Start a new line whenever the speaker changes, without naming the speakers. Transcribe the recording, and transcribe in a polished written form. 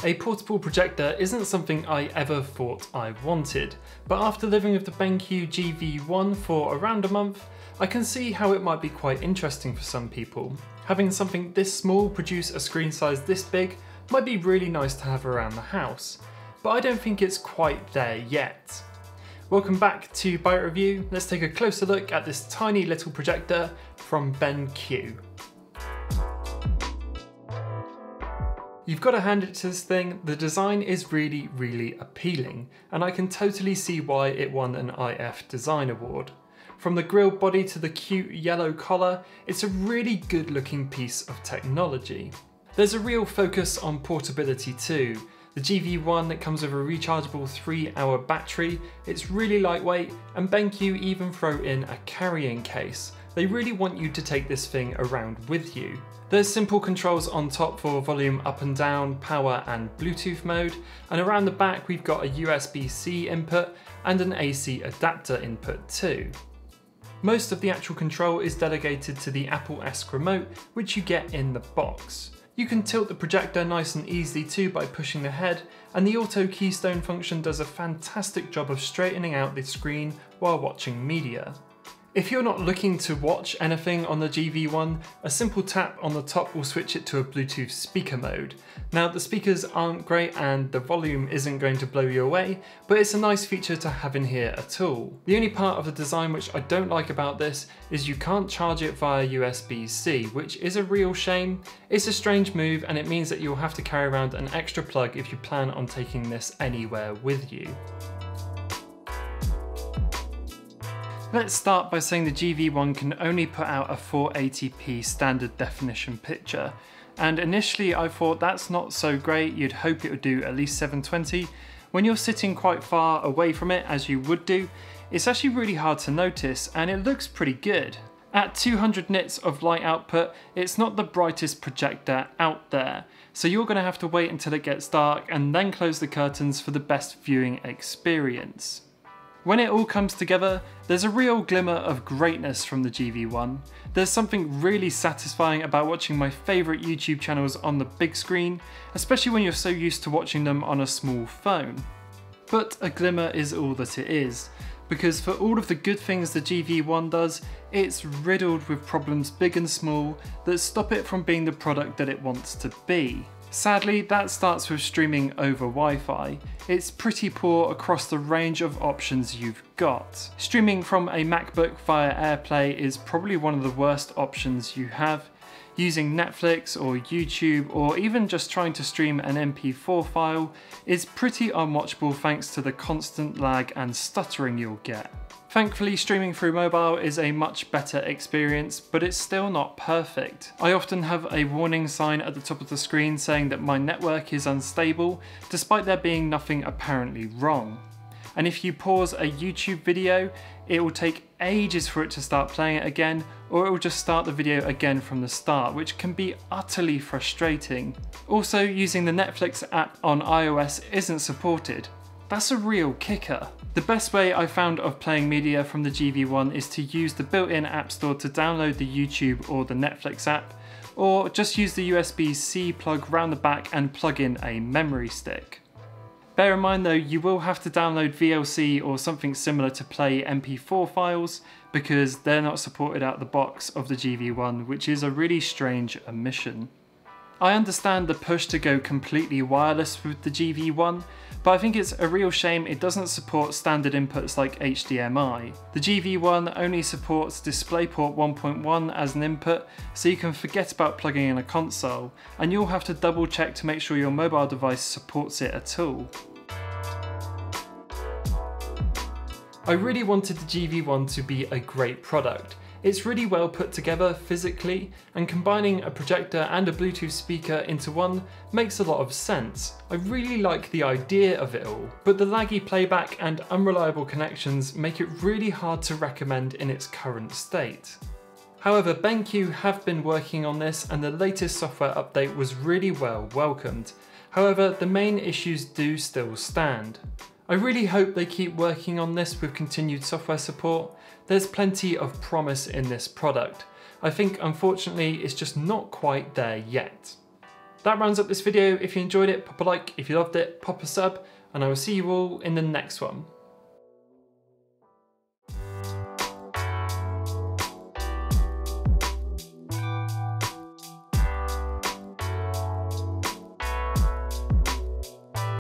A portable projector isn't something I ever thought I wanted, but after living with the BenQ GV1 for around a month, I can see how it might be quite interesting for some people. Having something this small produce a screen size this big might be really nice to have around the house, but I don't think it's quite there yet. Welcome back to Byte Review. Let's take a closer look at this tiny little projector from BenQ. You've got to hand it to this thing, the design is really appealing, and I can totally see why it won an IF Design Award. From the grille body to the cute yellow collar, it's a really good looking piece of technology. There's a real focus on portability too. The GV1 that comes with a rechargeable 3-hour battery, it's really lightweight, and BenQ even throw in a carrying case. They really want you to take this thing around with you. There's simple controls on top for volume up and down, power and Bluetooth mode, and around the back we've got a USB-C input and an AC adapter input too. Most of the actual control is delegated to the Apple-esque remote, which you get in the box. You can tilt the projector nice and easily too by pushing the head, and the auto keystone function does a fantastic job of straightening out the screen while watching media. If you're not looking to watch anything on the GV1, a simple tap on the top will switch it to a Bluetooth speaker mode. Now the speakers aren't great and the volume isn't going to blow you away, but it's a nice feature to have in here at all. The only part of the design which I don't like about this is you can't charge it via USB-C, which is a real shame. It's a strange move and it means that you'll have to carry around an extra plug if you plan on taking this anywhere with you. Let's start by saying the GV1 can only put out a 480p standard definition picture, and initially I thought that's not so great, you'd hope it would do at least 720. When you're sitting quite far away from it, as you would do, it's actually really hard to notice and it looks pretty good. At 200 nits of light output, it's not the brightest projector out there, so you're going to have to wait until it gets dark and then close the curtains for the best viewing experience. When it all comes together, there's a real glimmer of greatness from the GV1. There's something really satisfying about watching my favourite YouTube channels on the big screen, especially when you're so used to watching them on a small phone. But a glimmer is all that it is, because for all of the good things the GV1 does, it's riddled with problems big and small that stop it from being the product that it wants to be. Sadly, that starts with streaming over Wi-Fi. It's pretty poor across the range of options you've got. Streaming from a MacBook via AirPlay is probably one of the worst options you have. Using Netflix or YouTube or even just trying to stream an MP4 file is pretty unwatchable thanks to the constant lag and stuttering you'll get. Thankfully, streaming through mobile is a much better experience, but it's still not perfect. I often have a warning sign at the top of the screen saying that my network is unstable, despite there being nothing apparently wrong. And if you pause a YouTube video, it will take ages for it to start playing it again, or it will just start the video again from the start, which can be utterly frustrating. Also, using the Netflix app on iOS isn't supported. That's a real kicker. The best way I found of playing media from the GV1 is to use the built-in app store to download the YouTube or the Netflix app, or just use the USB-C plug round the back and plug in a memory stick. Bear in mind though, you will have to download VLC or something similar to play MP4 files, because they're not supported out the box of the GV1, which is a really strange omission. I understand the push to go completely wireless with the GV1, but I think it's a real shame it doesn't support standard inputs like HDMI. The GV1 only supports DisplayPort 1.1 as an input, so you can forget about plugging in a console, and you'll have to double check to make sure your mobile device supports it at all. I really wanted the GV1 to be a great product. It's really well put together physically, and combining a projector and a Bluetooth speaker into one makes a lot of sense. I really like the idea of it all, but the laggy playback and unreliable connections make it really hard to recommend in its current state. However, BenQ have been working on this and the latest software update was really well welcomed. However, the main issues do still stand. I really hope they keep working on this with continued software support. There's plenty of promise in this product. I think unfortunately it's just not quite there yet. That rounds up this video. If you enjoyed it, pop a like. If you loved it, pop a sub, and I will see you all in the next one.